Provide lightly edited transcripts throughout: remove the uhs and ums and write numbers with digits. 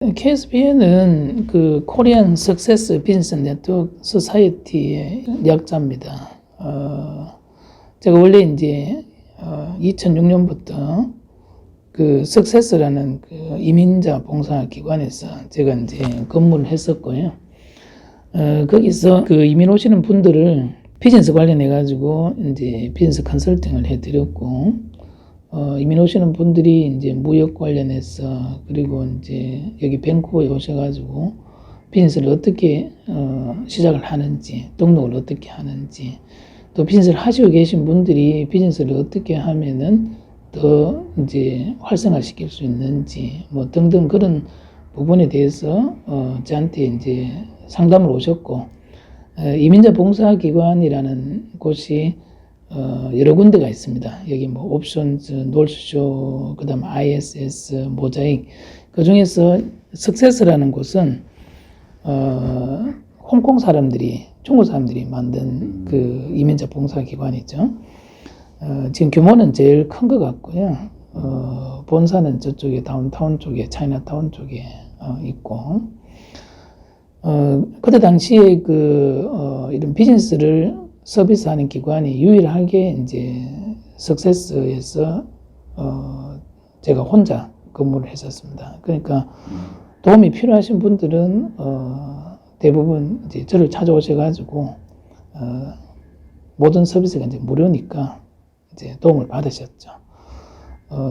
KSBN은 그 코리안 석세스 비즈니스 네트워크 소사이어티의 약자입니다. 제가 원래 이제 2006년부터 그 석세스라는 그 이민자 봉사 기관에서 제가 이제 근무를 했었고요. 거기서 그 이민 오시는 분들을 비즈니스 관련해 가지고 이제 비즈니스 컨설팅을 해드렸고, 이민 오시는 분들이 이제 무역 관련해서, 그리고 이제 여기 밴쿠버에 오셔가지고 비즈니스를 어떻게 시작을 하는지, 등록을 어떻게 하는지, 또 비즈니스를 하시고 계신 분들이 비즈니스를 어떻게 하면은 더 이제 활성화시킬 수 있는지, 뭐 등등 그런 부분에 대해서 저한테 이제 상담을 오셨고, 이민자 봉사기관이라는 곳이 여러 군데가 있습니다. 여기 뭐 옵션즈, 놀쇼, 그 다음 ISS, 모자익. 그 중에서 석세스라는 곳은 홍콩 사람들이, 중국 사람들이 만든 그 이민자 봉사기관이죠. 지금 규모는 제일 큰 것 같고요. 본사는 저쪽에 다운타운 쪽에, 차이나타운 쪽에 있고, 그때 당시에 이런 비즈니스를 서비스하는 기관이 유일하게 이제 석세스에서 제가 혼자 근무를 했었습니다. 그러니까 도움이 필요하신 분들은 대부분 이제 저를 찾아오셔가지고 모든 서비스가 이제 무료니까 이제 도움을 받으셨죠.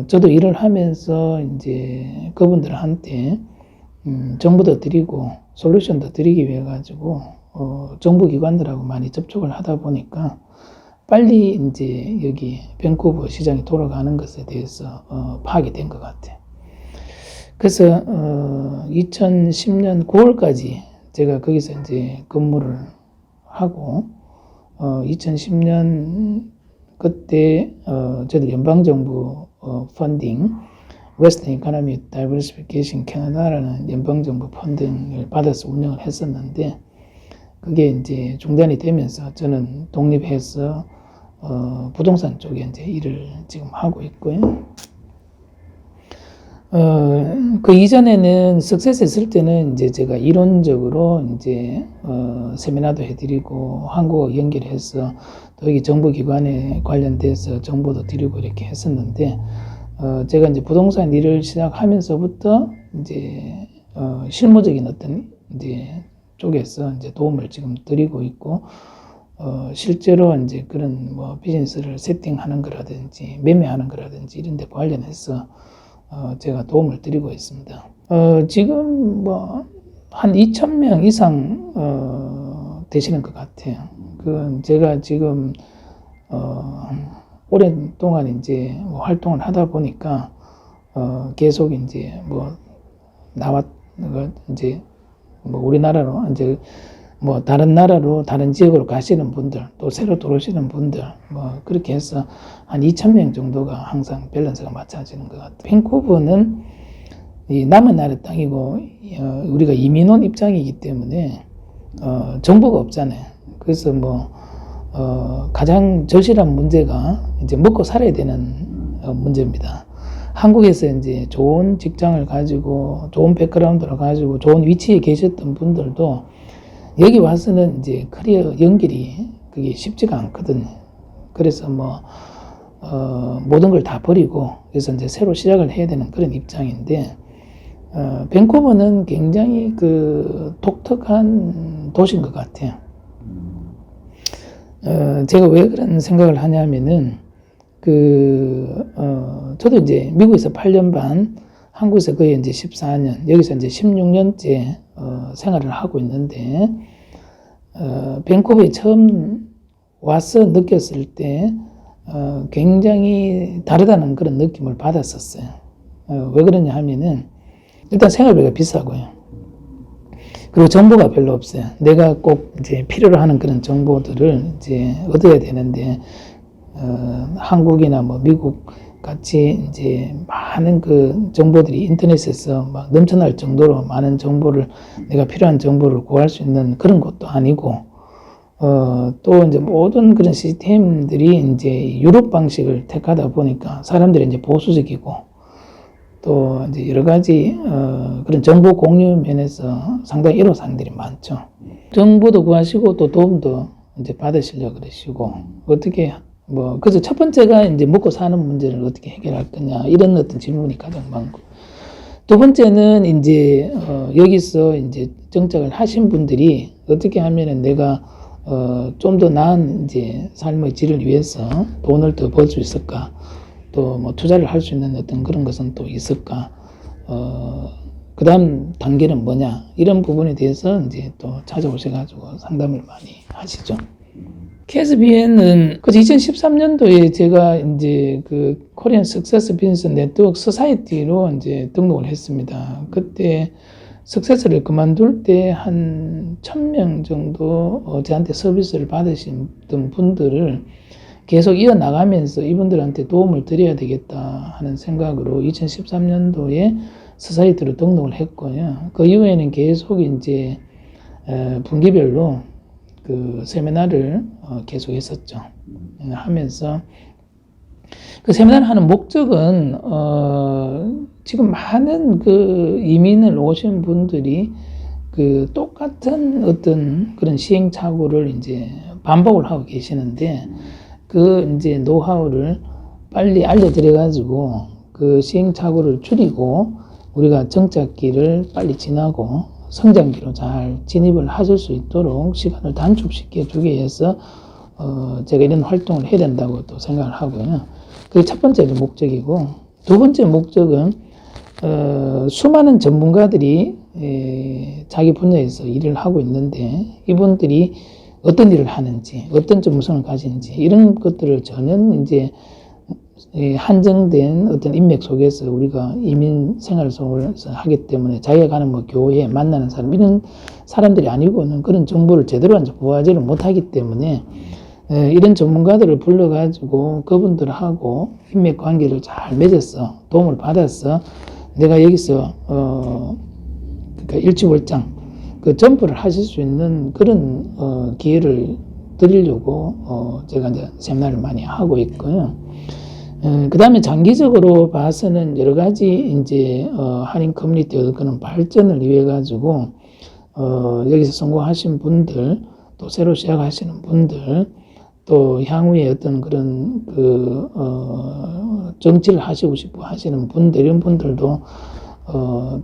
저도 일을 하면서 이제 그분들한테 정보도 드리고 솔루션도 드리기 위해 가지고 정부 기관들하고 많이 접촉을 하다 보니까 빨리 이제 여기 밴쿠버 시장이 돌아가는 것에 대해서 파악이 된 것 같아요. 그래서 2010년 9월까지 제가 거기서 이제 근무를 하고 2010년 그때 저도 연방정부 펀딩 웨스턴 이코노미 다이버시피케이션 캐나다라는 연방정부 펀딩을 받아서 운영을 했었는데, 그게 이제 중단이 되면서 저는 독립해서 부동산 쪽에 이제 일을 지금 하고 있고요. 그 이전에는 석세스 했을 때는 이제 제가 이론적으로 이제 세미나도 해드리고 한국어 연결해서 또 여기 정부기관에 관련돼서 정보도 드리고 이렇게 했었는데, 제가 이제 부동산 일을 시작하면서부터 이제 실무적인 어떤 이제 쪽에서 이제 도움을 지금 드리고 있고, 실제로 이제 그런 뭐 비즈니스를 세팅하는 거라든지 매매하는 거라든지 이런 데 관련해서 제가 도움을 드리고 있습니다. 지금 뭐 한 2,000명 이상 되시는 것 같아요. 그 제가 지금 오랫동안 이제 활동을 하다 보니까 계속 이제 뭐 이제 뭐 우리나라로 이제 뭐 다른 나라로 다른 지역으로 가시는 분들, 또 새로 들어오시는 분들, 뭐 그렇게 해서 한 2,000명 정도가 항상 밸런스가 맞춰지는 것 같아요. 밴쿠버는 이 남의 나라 땅이고 우리가 이민 온 입장이기 때문에 정보가 없잖아요. 그래서 뭐 가장 절실한 문제가 이제 먹고 살아야 되는 문제입니다. 한국에서 이제 좋은 직장을 가지고 좋은 백그라운드를 가지고 좋은 위치에 계셨던 분들도 여기 와서는 이제 커리어 연결이 그게 쉽지가 않거든요. 그래서 뭐 모든 걸 다 버리고 그래서 이제 새로 시작을 해야 되는 그런 입장인데, 밴쿠버는 굉장히 그 독특한 도시인 것 같아요. 제가 왜 그런 생각을 하냐면은 저도 이제 미국에서 8년 반, 한국에서 거의 이제 14년, 여기서 이제 16년째 생활을 하고 있는데, 밴쿠버에 처음 와서 느꼈을 때 굉장히 다르다는 그런 느낌을 받았었어요. 왜 그러냐 하면은 일단 생활비가 비싸고요. 그리고 정보가 별로 없어요. 내가 꼭 이제 필요로 하는 그런 정보들을 이제 얻어야 되는데, 한국이나 뭐 미국 같이 이제 많은 그 정보들이 인터넷에서 막 넘쳐날 정도로 많은 정보를, 내가 필요한 정보를 구할 수 있는 그런 것도 아니고, 또 이제 모든 그런 시스템들이 이제 유럽 방식을 택하다 보니까 사람들이 이제 보수적이고, 또 이제 여러 가지 그런 정보 공유 면에서 상당히 애로사항들이 많죠. 정보도 구하시고 또 도움도 이제 받으시려고 그러시고 어떻게 뭐 그래서 첫 번째가 이제 먹고 사는 문제를 어떻게 해결할 거냐 이런 어떤 질문이 가장 많고 두 번째는 이제 여기서 이제 정착을 하신 분들이 어떻게 하면은 내가 좀 더 나은 이제 삶의 질을 위해서 돈을 더 벌 수 있을까? 또 뭐 투자를 할 수 있는 어떤 그런 것은 또 있을까? 그 다음 단계는 뭐냐? 이런 부분에 대해서 이제 또 찾아오셔가지고 상담을 많이 하시죠. KSBN은 그 2013년도에 제가 이제 그 코리안 석세스 비즈니스 네트워크 소사이티로 이제 등록을 했습니다. 그때 석세스를 그만둘 때 한 1000명 정도 저한테 서비스를 받으신 분들을 계속 이어나가면서 이분들한테 도움을 드려야 되겠다 하는 생각으로 2013년도에 소사이티로 등록을 했고요. 그 이후에는 계속 이제 분기별로 그 세미나를 계속 했었죠. 하면서 그 세미나를 하는 목적은 지금 많은 그 이민을 오신 분들이 그 똑같은 어떤 그런 시행착오를 이제 반복을 하고 계시는데 그 이제 노하우를 빨리 알려드려 가지고 그 시행착오를 줄이고 우리가 정착기를 빨리 지나고 성장기로 잘 진입을 하실 수 있도록 시간을 단축시켜 주기 위해서 제가 이런 활동을 해야 된다고 또 생각을 하고요. 그게 첫 번째 목적이고 두 번째 목적은 수많은 전문가들이 자기 분야에서 일을 하고 있는데 이분들이 어떤 일을 하는지 어떤 전문성을 가지는지 이런 것들을 전혀 이제 한정된 어떤 인맥 속에서 우리가 이민 생활 속에서 하기 때문에 자기가 가는 뭐 교회 만나는 사람 이런 사람들이 아니고는 그런 정보를 제대로 구하지를 못하기 때문에 이런 전문가들을 불러가지고 그분들하고 인맥 관계를 잘 맺어서 도움을 받아서 내가 여기서 그러니까 일취월장 그 점프를 하실 수 있는 그런 기회를 드리려고 제가 이제 세미나를 많이 하고 있고요. 그 다음에 장기적으로 봐서는 여러 가지 이제 한인 커뮤니티의 그런 발전을 위해 가지고 여기서 성공하신 분들 또 새로 시작하시는 분들 또 향후에 어떤 그런 그 정치를 하시고 싶어 하시는 분들 이런 분들도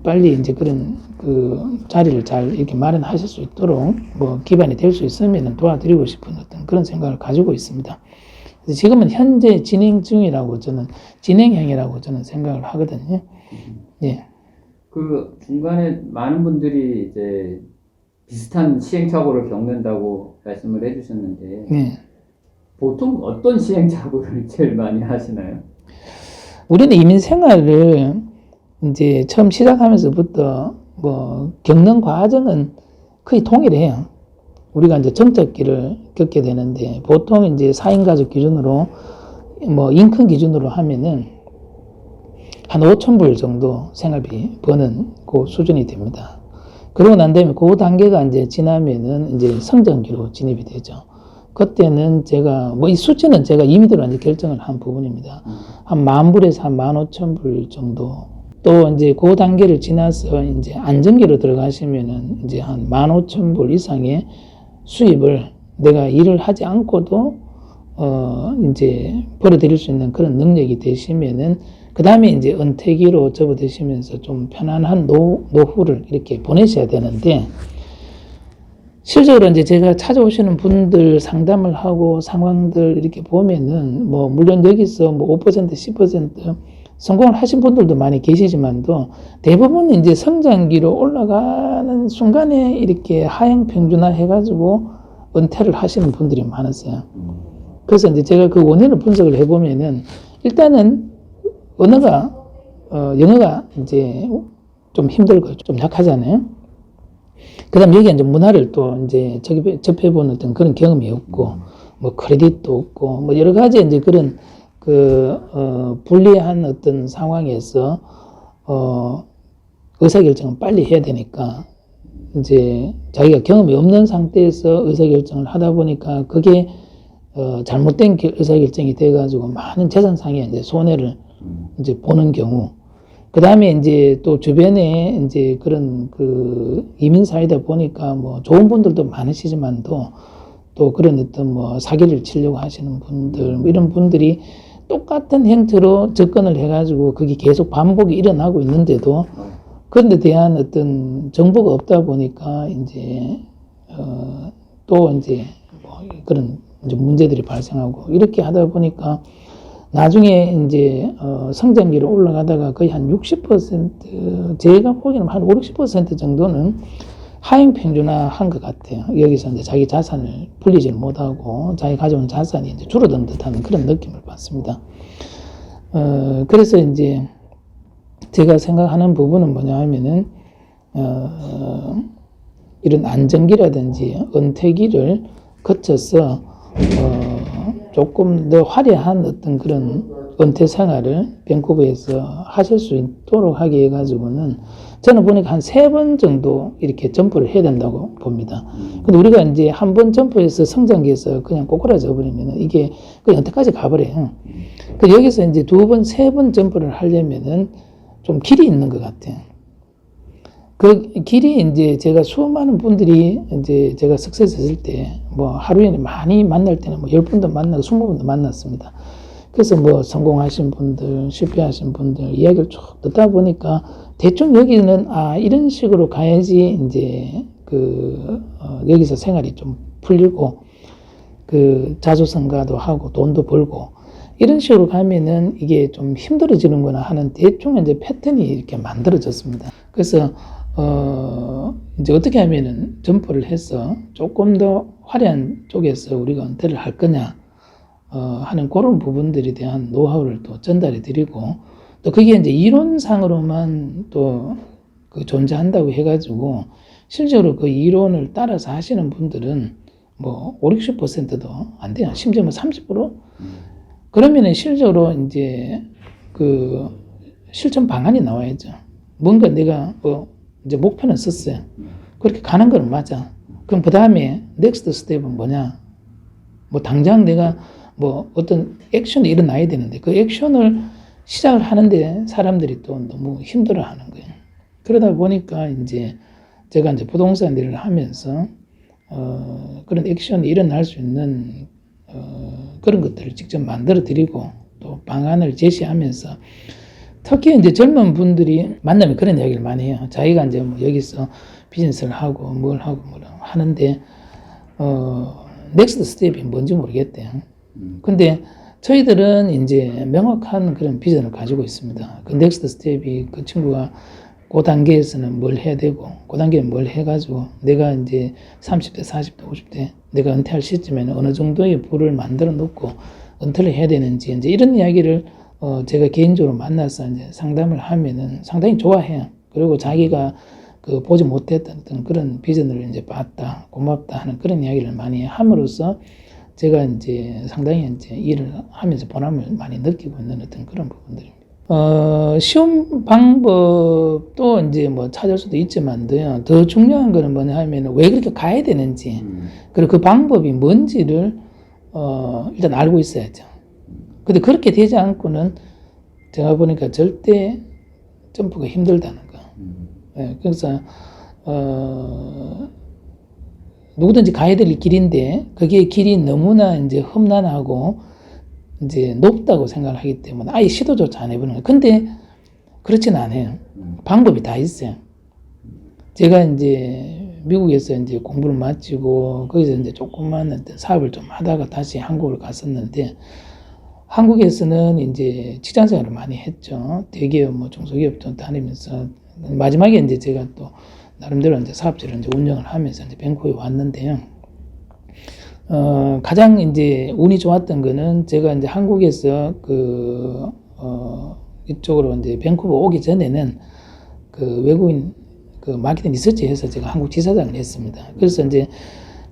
빨리 이제 그런 그 자리를 잘 이렇게 마련하실 수 있도록 뭐 기반이 될 수 있으면 도와드리고 싶은 어떤 그런 생각을 가지고 있습니다. 그래서 지금은 현재 진행 중이라고 저는 진행형이라고 저는 생각을 하거든요. 예. 그 중간에 많은 분들이 이제 비슷한 시행착오를 겪는다고 말씀을 해주셨는데 예. 보통 어떤 시행착오를 제일 많이 하시나요? 우리는 이민 생활을 이제 처음 시작하면서부터 뭐 겪는 과정은 거의 동일해요. 우리가 이제 정착기를 겪게 되는데 보통 이제 4인 가족 기준으로 뭐 인컨 기준으로 하면은 한 5,000불 정도 생활비 버는 그 수준이 됩니다. 그러고 난 다음에 그 단계가 이제 지나면은 이제 성장기로 진입이 되죠. 그때는 제가 뭐 이 수치는 제가 임의대로 이제 결정을 한 부분입니다. 한 10,000불에서 한 15,000불 정도. 또 이제 그 단계를 지나서 이제 안정기로 들어가시면은 이제 한 15,000불 이상의 수입을 내가 일을 하지 않고도 이제 벌어들일 수 있는 그런 능력이 되시면은 그 다음에 이제 은퇴기로 접어드시면서 좀 편안한 노후를 이렇게 보내셔야 되는데 실제로 이제 제가 찾아오시는 분들 상담을 하고 상황들 이렇게 보면은 뭐 물론 여기서 뭐 5% 10% 성공을 하신 분들도 많이 계시지만도 대부분 이제 성장기로 올라가는 순간에 이렇게 하향 평준화 해가지고 은퇴를 하시는 분들이 많았어요. 그래서 이제 제가 그 원인을 분석을 해보면은 일단은 언어가 영어가 이제 좀 힘들고 좀 약하잖아요. 그다음 여기 이제 문화를 또 이제 접해본 어떤 그런 경험이 없고 뭐 크레딧도 없고 뭐 여러 가지 이제 그런 불리한 어떤 상황에서 의사결정을 빨리 해야 되니까 이제 자기가 경험이 없는 상태에서 의사결정을 하다 보니까 그게 잘못된 의사결정이 돼가지고 많은 재산상의 이제 손해를 이제 보는 경우 그 다음에 이제 또 주변에 이제 그런 그 이민 사이다 보니까 뭐 좋은 분들도 많으시지만도 또 그런 어떤 뭐 사기를 치려고 하시는 분들, 뭐 이런 분들이 똑같은 형태로 접근을 해가지고 그게 계속 반복이 일어나고 있는데도 그런 데 대한 어떤 정보가 없다 보니까 이제, 또 이제 뭐 그런 이제 문제들이 발생하고 이렇게 하다 보니까 나중에 이제 성장기로 올라가다가 거의 한 60% 제가 보기에는 한 5, 60% 정도는 하행 평준화한 것 같아요. 여기서 이제 자기 자산을 불리지를 못하고 자기 가져온 자산이 이제 줄어든 듯한 그런 느낌을 받습니다. 그래서 이제 제가 생각하는 부분은 뭐냐 하면은 이런 안정기라든지 은퇴기를 거쳐서 조금 더 화려한 어떤 그런 은퇴 생활을 밴쿠버에서 하실 수 있도록 하게 해가지고는 저는 보니까 한 3번 정도 이렇게 점프를 해야 된다고 봅니다. 근데 우리가 이제 한 번 점프해서 성장기에서 그냥 꼬꾸라져 버리면 이게 그 연태까지 가버려요. 그 여기서 이제 2번, 3번 점프를 하려면은 좀 길이 있는 것 같아요. 그 길이 이제 제가 수많은 분들이 이제 제가 석세스 했을 때 뭐 하루에 많이 만날 때는 뭐 10분도 만나고 20분도 만났습니다. 그래서 뭐 성공하신 분들, 실패하신 분들 이야기를 쭉 듣다 보니까 대충 여기는 이런 식으로 가야지 이제 여기서 생활이 좀 풀리고 그 자수성가도 하고 돈도 벌고 이런 식으로 가면은 이게 좀 힘들어지는구나 하는 대충 이제 패턴이 이렇게 만들어졌습니다. 그래서 이제 어떻게 하면은 점프를 해서 조금 더 화려한 쪽에서 우리가 은퇴를 할 거냐 하는 그런 부분들에 대한 노하우를 또 전달해 드리고 또 그게 이제 이론상으로만 또 그 존재한다고 해가지고 실제로 그 이론을 따라서 하시는 분들은 뭐 5, 60%도 안 돼요. 심지어 뭐 30%? 그러면은 실제로 이제 그 실천 방안이 나와야죠. 뭔가 내가 이제 목표는 썼어요. 그렇게 가는 건 맞아. 그럼 그 다음에 넥스트 스텝은 뭐냐? 뭐 당장 내가 뭐 어떤 액션이 일어나야 되는데 그 액션을 시작을 하는데 사람들이 또 너무 힘들어하는 거예요. 그러다 보니까 이제 제가 이제 부동산 일을 하면서 그런 액션이 일어날 수 있는 그런 것들을 직접 만들어 드리고 또 방안을 제시하면서 특히 이제 젊은 분들이 만나면 그런 이야기를 많이 해요. 자기가 이제 뭐 여기서 비즈니스를 하고 뭘 하고 뭘 하는데 넥스트 스텝이 뭔지 모르겠대요. 근데 저희들은 이제 명확한 그런 비전을 가지고 있습니다. 그 넥스트 스텝이 그 친구가 그 단계에서는 뭘 해야 되고 그 단계는 뭘 해가지고 내가 이제 30대, 40대, 50대 내가 은퇴할 시점에는 어느 정도의 부를 만들어 놓고 은퇴를 해야 되는지 이제 이런 이야기를 제가 개인적으로 만나서 이제 상담을 하면은 상당히 좋아해요. 그리고 자기가 그 보지 못했던 어떤 그런 비전을 이제 봤다, 고맙다 하는 그런 이야기를 많이 함으로써 제가 이제 상당히 이제 일을 하면서 보람을 많이 느끼고 있는 어떤 그런 부분들입니다. 시험 방법도 이제 뭐 찾을 수도 있지만도요. 더 중요한 거는 뭐냐 하면 왜 그렇게 가야 되는지, 그리고 그 방법이 뭔지를 일단 알고 있어야죠. 근데 그렇게 되지 않고는 제가 보니까 절대 점프가 힘들다는 거. 예, 그래서 누구든지 가야 될 길인데 그게 길이 너무나 이제 험난하고 이제 높다고 생각을 하기 때문에 아예 시도조차 안 해보는 거예요. 근데 그렇진 않아요. 방법이 다 있어요. 제가 이제 미국에서 이제 공부를 마치고 거기서 이제 조그만 사업을 좀 하다가 다시 한국을 갔었는데 한국에서는 이제 직장 생활을 많이 했죠. 대기업, 뭐 중소기업 좀 다니면서 마지막에 이제 제가 또 나름대로 이제 사업체를 이제 운영을 하면서 이제 밴쿠버에 왔는데요. 가장 이제 운이 좋았던 거는 제가 이제 한국에서 이쪽으로 이제 밴쿠버 오기 전에는 그 외국인 그 마케팅 리서치 해서 제가 한국 지사장을 했습니다. 그래서 이제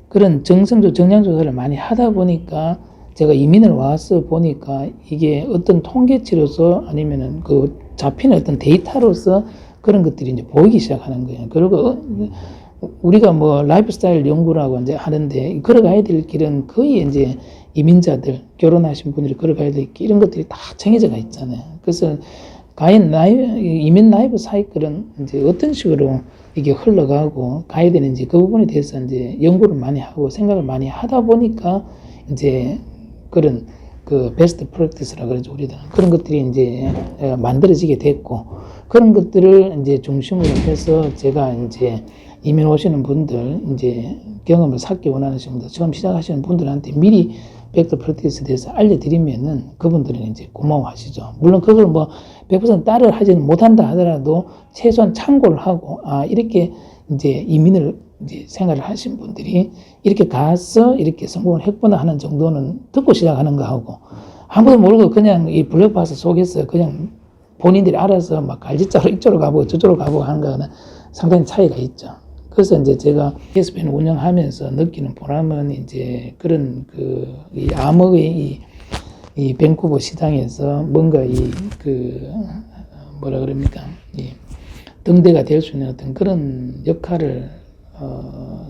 그런 정량 조사를 많이 하다 보니까 제가 이민을 와서 보니까 이게 어떤 통계치로서 아니면은 그 잡히는 어떤 데이터로서 그런 것들이 이제 보이기 시작하는 거예요. 그리고 우리가 뭐 라이프 스타일 연구라고 이제 하는데 걸어가야 될 길은 거의 이제 이민자들, 결혼하신 분들이 걸어가야 될 길, 이런 것들이 다 정해져가 있잖아요. 그래서 이민 라이프 사이클은 이제 어떤 식으로 이게 흘러가고 가야 되는지 그 부분에 대해서 이제 연구를 많이 하고 생각을 많이 하다 보니까 이제 그런 그 베스트 프랙티스라 그러죠, 우리들은. 그런 것들이 이제 만들어지게 됐고, 그런 것들을 이제 중심으로 해서 제가 이제 이민 오시는 분들, 이제 경험을 쌓기 원하시는 분들, 처음 시작하시는 분들한테 미리 베스트 프랙티스에 대해서 알려드리면은 그분들은 이제 고마워하시죠. 물론 그걸 뭐 100% 따를 하지는 못한다 하더라도 최소한 참고를 하고, 이렇게 이제 이민을 이제 생활을 하신 분들이 이렇게 가서 이렇게 성공을 했구나 하는 정도는 듣고 시작하는 거 하고, 아무도 모르고 그냥 이 블랙박스 속에서 그냥 본인들이 알아서 막 갈지자로 이쪽으로 가보고 저쪽으로 가보고 하는 거는 상당히 차이가 있죠. 그래서 이제 제가 ESPN 운영하면서 느끼는 보람은 이제 그런 이 암흑의 이 밴쿠버 시장에서 뭔가 뭐라 그럽니까? 이 등대가 될 수 있는 어떤 그런 역할을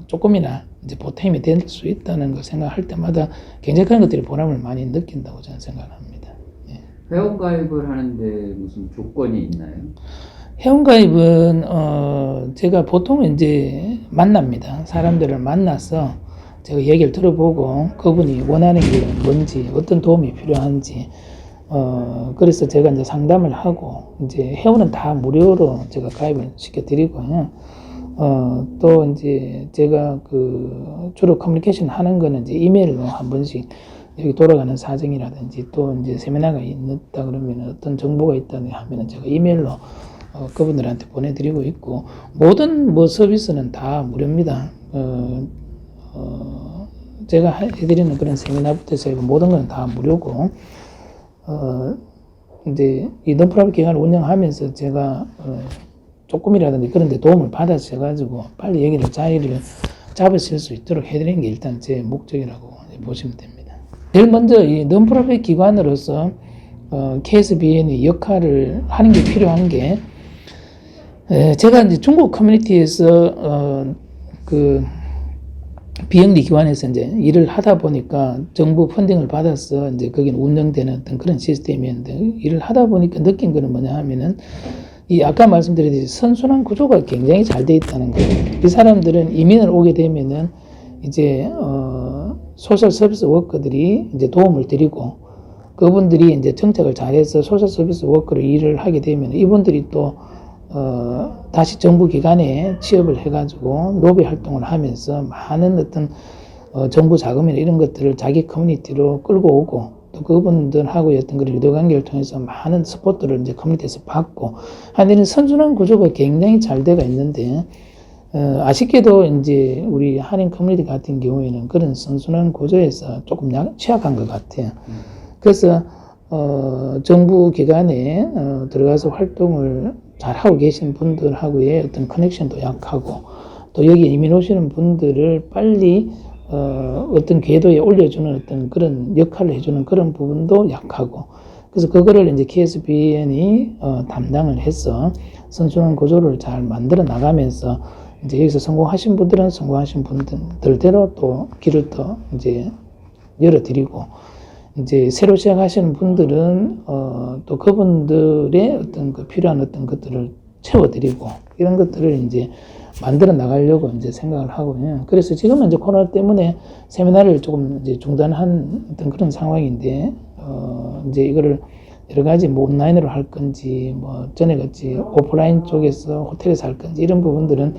조금이나 이제 보탬이 될 수 있다는 걸 생각할 때마다 굉장히 그런 것들이 보람을 많이 느낀다고 저는 생각합니다. 예. 회원가입을 하는데 무슨 조건이 있나요? 회원가입은 제가 보통 이제 만납니다. 사람들을 만나서 제가 얘기를 들어보고 그분이 원하는 게 뭔지, 어떤 도움이 필요한지, 그래서 제가 이제 상담을 하고, 이제 회원은 다 무료로 제가 가입을 시켜드리고요. 또 이제 제가 주로 커뮤니케이션 하는 거는 이제 이메일로 한 번씩 여기 돌아가는 사정이라든지 또 이제 세미나가 있다 그러면 어떤 정보가 있다니 하면은 제가 이메일로 그분들한테 보내드리고 있고, 모든 뭐 서비스는 다 무료입니다. 제가 해드리는 그런 세미나부터 해서 모든 건 다 무료고, 이제 이 넌프라핏 기관을 운영하면서 제가 조금이라든지 그런 데 도움을 받아셔가지고 빨리 여기를 자리를 잡으실 수 있도록 해드리는 게 일단 제 목적이라고 보시면 됩니다. 제일 먼저 이 넌프라핏 기관으로서 KSBN의 역할을 하는 게 필요한 게, 제가 이제 중국 커뮤니티에서 비영리 기관에서 이제 일을 하다 보니까 정부 펀딩을 받아서 이제 거기는 운영되는 어떤 그런 시스템이었는데, 일을 하다 보니까 느낀 거는 뭐냐 하면은 이 아까 말씀드렸듯이 선순환 구조가 굉장히 잘 돼 있다는 거예요. 이 사람들은 이민을 오게 되면은 이제 소셜 서비스 워커들이 이제 도움을 드리고, 그분들이 이제 정책을 잘해서 소셜 서비스 워커로 일을 하게 되면 이분들이 또 다시 정부 기관에 취업을 해가지고 로비 활동을 하면서 많은 어떤 정부 자금이나 이런 것들을 자기 커뮤니티로 끌고 오고, 또 그분들하고의 어떤 그런 유대 관계를 통해서 많은 스포트를 이제 커뮤니티에서 받고 하는 선순환 구조가 굉장히 잘 되어 있는데, 아쉽게도 이제 우리 한인 커뮤니티 같은 경우에는 그런 선순환 구조에서 조금 취약한 것 같아요. 그래서 정부 기관에 들어가서 활동을 잘 하고 계신 분들하고의 어떤 커넥션도 약하고, 또 여기 이민 오시는 분들을 빨리 어떤 궤도에 올려주는 어떤 그런 역할을 해주는 그런 부분도 약하고, 그래서 그거를 이제 KSBN이 담당을 해서 선순환 구조를 잘 만들어 나가면서 이제 여기서 성공하신 분들은 성공하신 분들대로 또 길을 더 이제 열어드리고, 이제 새로 시작하시는 분들은 또 그분들의 어떤 필요한 어떤 것들을 채워드리고, 이런 것들을 이제 만들어 나가려고 이제 생각을 하고요. 그래서 지금은 이제 코로나 때문에 세미나를 조금 이제 중단한 어떤 그런 상황인데, 이제 이거를 여러 가지 뭐 온라인으로 할 건지, 뭐 전에 같이 오프라인 쪽에서 호텔에서 할 건지, 이런 부분들은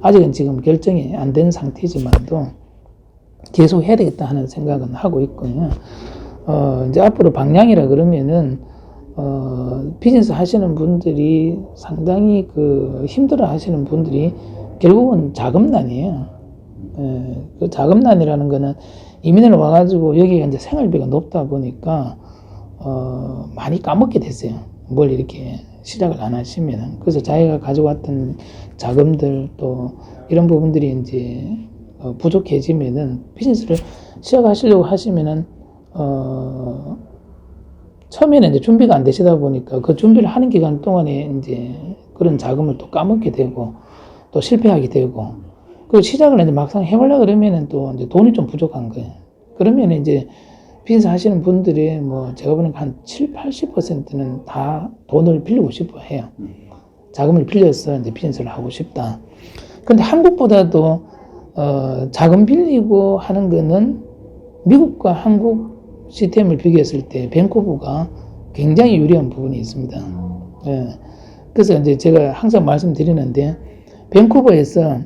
아직은 지금 결정이 안 된 상태지만도 계속 해야 되겠다 하는 생각은 하고 있고요. 이제 앞으로 방향이라 그러면은, 비즈니스 하시는 분들이 상당히 힘들어 하시는 분들이 결국은 자금난이에요. 그 자금난이라는 거는 이민을 와가지고 여기가 이제 생활비가 높다 보니까, 많이 까먹게 됐어요. 뭘 이렇게 시작을 안 하시면은. 그래서 자기가 가져왔던 자금들 또 이런 부분들이 이제 부족해지면은 비즈니스를 시작하시려고 하시면은, 처음에는 이제 준비가 안 되시다 보니까 그 준비를 하는 기간 동안에 이제 그런 자금을 또 까먹게 되고 또 실패하게 되고, 그 시작을 이제 막상 해보려고 그러면은 또 이제 돈이 좀 부족한 거예요. 그러면 이제 비즈니스 하시는 분들이 뭐 제가 보는 한 7, 80%는 다 돈을 빌리고 싶어 해요. 자금을 빌려서 이제 비즈니스를 하고 싶다. 근데 한국보다도 자금 빌리고 하는 거는 미국과 한국 시스템을 비교했을 때 밴쿠버가 굉장히 유리한 부분이 있습니다. 예. 그래서 이제 제가 항상 말씀드리는데 밴쿠버에서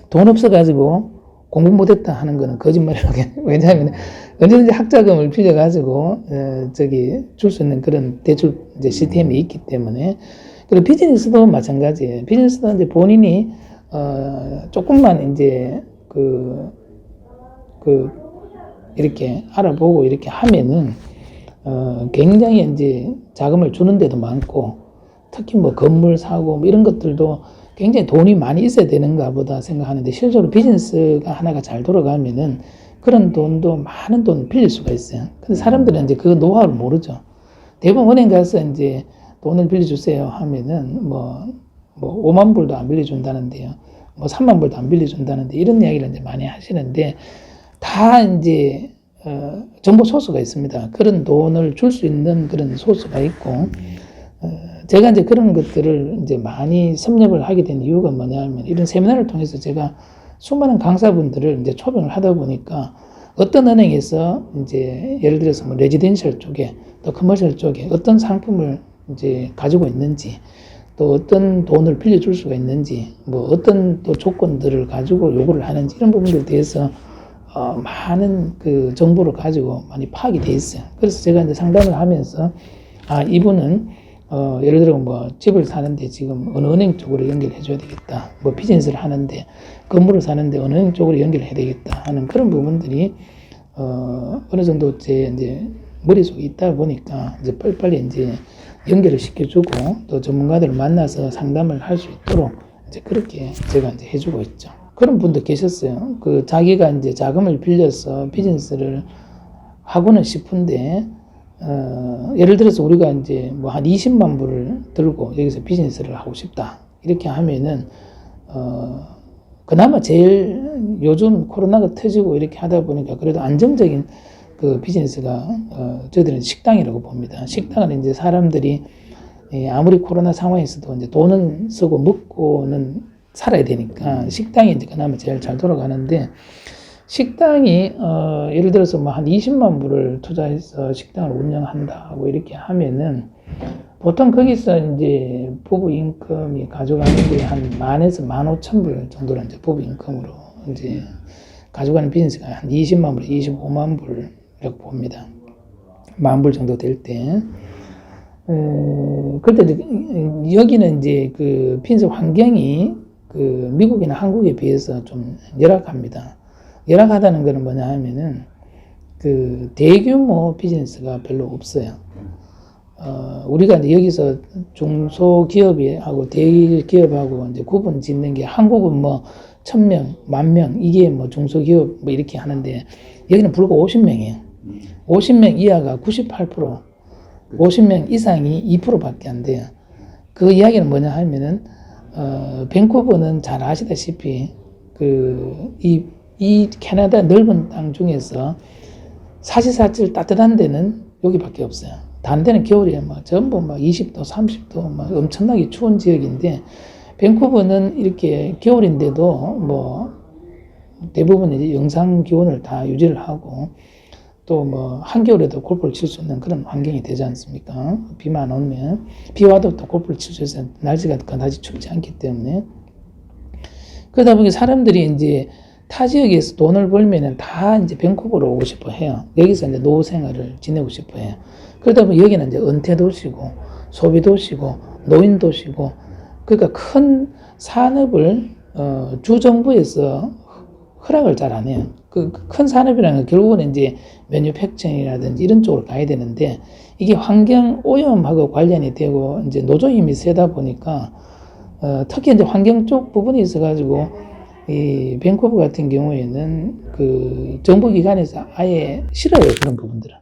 돈 없어가지고 공부 못했다 하는 거는 거짓말이라고 해요. 왜냐하면 언제든지 학자금을 빌려가지고 줄 수 있는 그런 대출 이제 시스템이 있기 때문에. 그리고 비즈니스도 마찬가지예요. 비즈니스도 이제 본인이 조금만 이제 이렇게 알아보고 이렇게 하면은 굉장히 이제 자금을 주는 데도 많고, 특히 뭐 건물 사고 뭐 이런 것들도 굉장히 돈이 많이 있어야 되는가 보다 생각하는데, 실제로 비즈니스가 하나가 잘 돌아가면은 그런 돈도 많은 돈을 빌릴 수가 있어요. 근데 사람들은 이제 그 노하우를 모르죠. 대부분 은행 가서 이제 돈을 빌려주세요 하면은 뭐 5만 불도 안 빌려준다는데요. 뭐 3만 불도 안 빌려준다는데, 이런 이야기를 이제 많이 하시는데, 다 이제 정보 소스가 있습니다. 그런 돈을 줄 수 있는 그런 소스가 있고, 제가 이제 그런 것들을 이제 많이 섭렵을 하게 된 이유가 뭐냐면, 이런 세미나를 통해서 제가 수많은 강사분들을 이제 초빙을 하다 보니까, 어떤 은행에서 이제 예를 들어서 뭐 레지덴셜 쪽에 또 커머셜 쪽에 어떤 상품을 이제 가지고 있는지, 또 어떤 돈을 빌려줄 수가 있는지, 뭐 어떤 또 조건들을 가지고 요구를 하는지, 이런 부분들에 대해서 많은 그 정보를 가지고 많이 파악이 돼 있어요. 그래서 제가 이제 상담을 하면서, 이분은 예를 들어 뭐 집을 사는데 지금 어느 은행 쪽으로 연결해 줘야 되겠다, 뭐 비즈니스를 하는데 건물을 사는데 어느 은행 쪽으로 연결해야 되겠다 하는 그런 부분들이 어느 정도 제 이제 머릿속에 있다 보니까 이제 빨리빨리 이제 연결을 시켜주고, 또 전문가들을 만나서 상담을 할 수 있도록 이제 그렇게 제가 이제 해주고 있죠. 그런 분도 계셨어요. 그 자기가 이제 자금을 빌려서 비즈니스를 하고는 싶은데, 예를 들어서 우리가 이제 뭐 한 20만 불을 들고 여기서 비즈니스를 하고 싶다, 이렇게 하면은, 그나마 제일 요즘 코로나가 터지고 이렇게 하다 보니까 그래도 안정적인 그 비즈니스가 저희들은 식당이라고 봅니다. 식당은 이제 사람들이 아무리 코로나 상황에서도 이제 돈은 쓰고 먹고는 살아야 되니까 식당이 이제 그나마 제일 잘 돌아가는데, 식당이 예를 들어서 뭐 한 20만 불을 투자해서 식당을 운영한다고 이렇게 하면은, 보통 거기서 이제 부부 인건이 가져가는 게 한 10,000에서 15,000불 정도는 이제 부부 인건으로 이제 가져가는 비즈니스가 한 20만 불, 25만 불이라고 봅니다. 10,000불 정도 될 때. 그때 여기는 이제 그 비즈니스 환경이 그 미국이나 한국에 비해서 좀 열악합니다. 열악하다는 것은 뭐냐 하면은 그 대규모 비즈니스가 별로 없어요. 우리가 이제 여기서 중소기업하고 대기업하고 이제 구분 짓는 게, 한국은 뭐 1,000명, 10,000명, 이게 뭐 중소기업 뭐 이렇게 하는데, 여기는 불과 50명이에요. 50명 이하가 98%, 50명 이상이 2%밖에 안 돼요. 그 이야기는 뭐냐 하면은, 밴쿠버는 잘 아시다시피, 이 캐나다 넓은 땅 중에서 사시사철 따뜻한 데는 여기밖에 없어요. 다른 데는 겨울에 막 전부 막 20도, 30도 막 엄청나게 추운 지역인데, 밴쿠버는 이렇게 겨울인데도 뭐 대부분 이제 영상 기온을 다 유지를 하고, 또 뭐 한겨울에도 골프를 칠 수 있는 그런 환경이 되지 않습니까? 비만 오면, 비 와도 또 골프를 칠 수 있어요. 날씨가 그다지 춥지 않기 때문에. 그러다 보니 사람들이 이제 타 지역에서 돈을 벌면은 다 이제 밴쿠버로 오고 싶어 해요. 여기서 이제 노후 생활을 지내고 싶어 해요. 그러다 보니 여기는 이제 은퇴 도시고, 소비 도시고, 노인 도시고, 그러니까 큰 산업을 주정부에서 허락을 잘 안 해요. 그 큰 산업이라는 건 결국은 이제 매뉴팩처링이라든지 이런 쪽으로 가야 되는데, 이게 환경 오염하고 관련이 되고 이제 노조 힘이 세다 보니까 특히 이제 환경 쪽 부분이 있어가지고, 이 밴쿠버 같은 경우에는 그 정부기관에서 아예 싫어요, 그런 부분들은.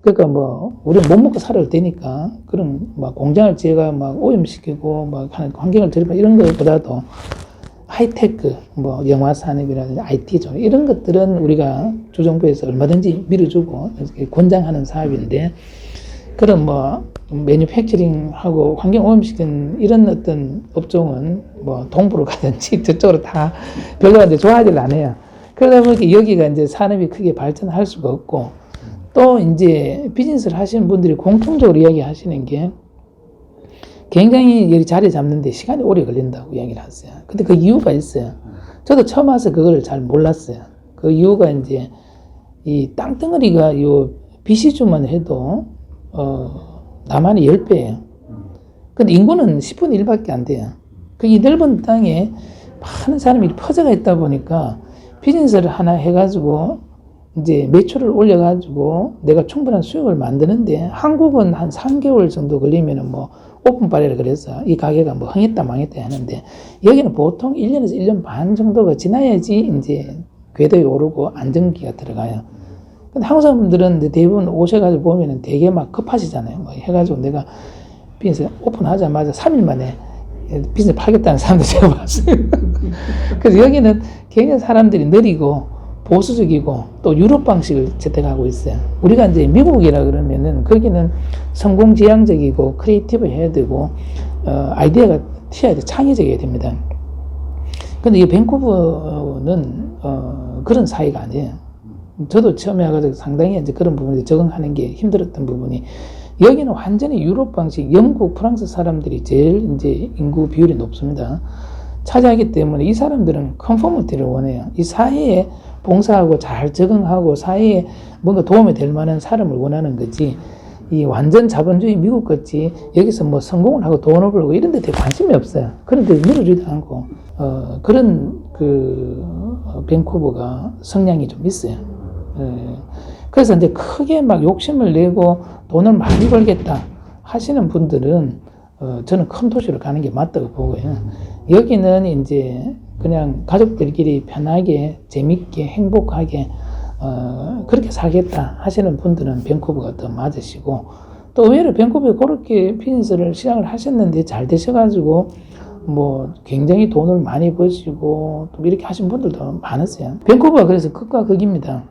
그러니까 뭐 우리는 못 먹고 살아도 되니까 그런 막 공장을 지어가 막 오염시키고 막 하는 환경을 저리만 이런 것보다도 하이테크, 뭐 영화 산업이라든지 IT 쪽 이런 것들은 우리가 주정부에서 얼마든지 밀어주고 권장하는 사업인데 그런 뭐 매뉴팩처링하고 환경 오염시키는 이런 어떤 업종은 뭐 동부로 가든지 저쪽으로 다 별로 이제 좋아하질 않아요. 그러다 보니까 여기가 이제 산업이 크게 발전할 수가 없고 또 이제 비즈니스를 하시는 분들이 공통적으로 이야기하시는 게 굉장히 여기 자리 잡는데 시간이 오래 걸린다고 이야기를 하세요. 근데 그 이유가 있어요. 저도 처음 와서 그걸 잘 몰랐어요. 그 이유가 이제 이 땅덩어리가 요 BC주만 해도 남한이 10배예요. 근데 인구는 10분의 1밖에 안 돼요. 그 이 넓은 땅에 많은 사람이 퍼져가 있다 보니까 비즈니스를 하나 해가지고 이제 매출을 올려가지고 내가 충분한 수익을 만드는데 한국은 한 3개월 정도 걸리면은 뭐 오픈빨이라 그래서 이 가게가 뭐 흥했다 망했다 하는데 여기는 보통 1년에서 1년 반 정도가 지나야지 이제 궤도에 오르고 안정기가 들어가요. 근데 한국 사람들은 대부분 오셔가지고 보면은 되게 막 급하시잖아요. 뭐 해가지고 내가 비즈니스 오픈하자마자 3일 만에 비즈니스 팔겠다는 사람도 제가 봤어요. 그래서 여기는 굉장히 사람들이 느리고 보수적이고 또 유럽 방식을 채택하고 있어요. 우리가 이제 미국이라 그러면은 거기는 성공지향적이고 크리에이티브 해야 되고 아이디어가 튀어야 돼, 창의적이어야 됩니다. 근데 이 밴쿠버는 그런 사이가 아니에요. 저도 처음에 와가지고 상당히 이제 그런 부분에 적응하는 게 힘들었던 부분이 여기는 완전히 유럽 방식, 영국, 프랑스 사람들이 제일 이제 인구 비율이 높습니다. 차지하기 때문에 이 사람들은 컨포머티를 원해요. 이 사회에 봉사하고 잘 적응하고 사회에 뭔가 도움이 될 만한 사람을 원하는 거지. 이 완전 자본주의 미국 같이 여기서 뭐 성공을 하고 돈을 벌고 이런 데 되게 관심이 없어요. 그런 데 밀어주지도 않고 그런 밴쿠버가 성향이 좀 있어요. 그래서 이제 크게 막 욕심을 내고 돈을 많이 벌겠다 하시는 분들은 저는 큰 도시로 가는 게 맞다고 보고요. 여기는 이제 그냥 가족들끼리 편하게 재밌게 행복하게 그렇게 살겠다 하시는 분들은 밴쿠버가 더 맞으시고 또 의외로 밴쿠버에 그렇게 비즈니스를 시작을 하셨는데 잘 되셔가지고 뭐 굉장히 돈을 많이 버시고 또 이렇게 하신 분들도 많으세요. 밴쿠버가 그래서 극과 극입니다.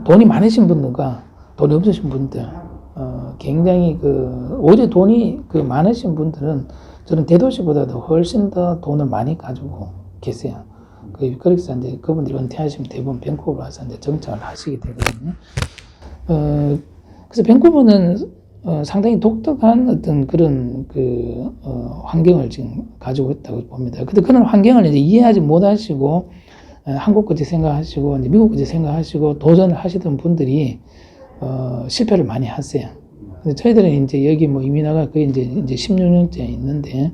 돈이 많으신 분들과 돈이 없으신 분들 굉장히 오히려 돈이 많으신 분들은 저는 대도시보다도 훨씬 더 돈을 많이 가지고 계세요. 그래서 이제 그분들이 은퇴하시면 대부분 밴쿠버로 와서 이제 정착을 하시게 되거든요. 그래서 밴쿠버는 상당히 독특한 어떤 그런 환경을 지금 가지고 있다고 봅니다. 근데 그런 환경을 이제 이해하지 못하시고 한국 거지 생각하시고 이제 미국 거지 생각하시고 도전을 하시던 분들이 실패를 많이 하세요. 근데 저희들은 이제 여기 뭐 이민화가 거의 이제 16년째 있는데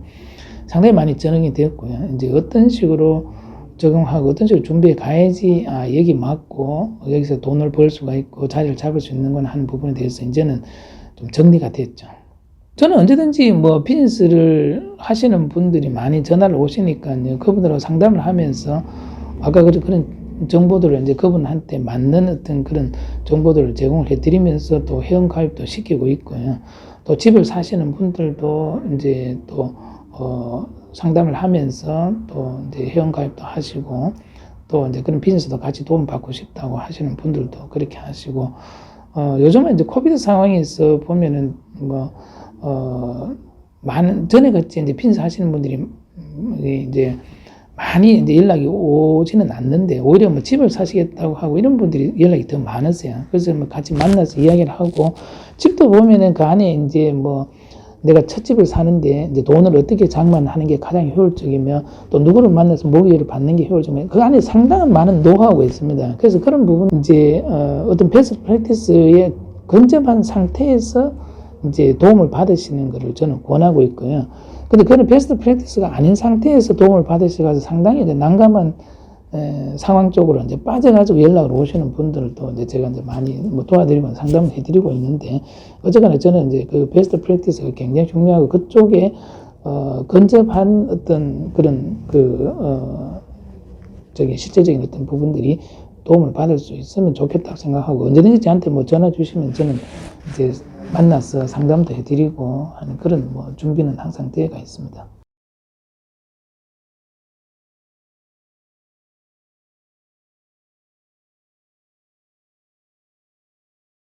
상당히 많이 적응이 되었고요. 이제 어떤 식으로 적응하고 어떤 식으로 준비해 가야지 여기 맞고 여기서 돈을 벌 수가 있고 자리를 잡을 수 있는 건 하는 부분에 대해서 이제는 좀 정리가 됐죠. 저는 언제든지 뭐 비즈니스를 하시는 분들이 많이 전화를 오시니까요. 그분들하고 상담을 하면서 아까 그런 정보들을 이제 그분한테 맞는 어떤 그런 정보들을 제공을 해드리면서 또 회원가입도 시키고 있고요. 또 집을 사시는 분들도 이제 또 상담을 하면서 또 이제 회원가입도 하시고 또 이제 그런 비즈니스도 같이 도움받고 싶다고 하시는 분들도 그렇게 하시고 요즘은 이제 코비드 상황에서 보면은 많은 전에 같이 이제 비즈니스 하시는 분들이 이제 많이 이제 연락이 오지는 않는데 오히려 뭐 집을 사시겠다고 하고 이런 분들이 연락이 더 많으세요. 그래서 뭐 같이 만나서 이야기를 하고 집도 보면은 그 안에 이제 뭐 내가 첫 집을 사는데 이제 돈을 어떻게 장만하는 게 가장 효율적이며 또 누구를 만나서 모기를 받는 게 효율적이며 그 안에 상당한 많은 노하우가 있습니다. 그래서 그런 부분 이제 어떤 베스트 프랙티스에 근접한 상태에서 이제 도움을 받으시는 것을 저는 권하고 있고요. 근데 그런 베스트 프랙티스가 아닌 상태에서 도움을 받으셔가지고 상당히 이제 난감한 상황 쪽으로 이제 빠져가지고 연락을 오시는 분들도 이제 제가 이제 많이 뭐 도와드리고 상담을 해드리고 있는데 어쨌거나 저는 이제 그 베스트 프랙티스가 굉장히 중요하고 그쪽에 근접한 어떤 그런 실제적인 어떤 부분들이 도움을 받을 수 있으면 좋겠다고 생각하고 언제든지 저한테 뭐 전화 주시면 저는 이제 만나서 상담도 해드리고 하는 그런 뭐 준비는 항상 되어가 있습니다.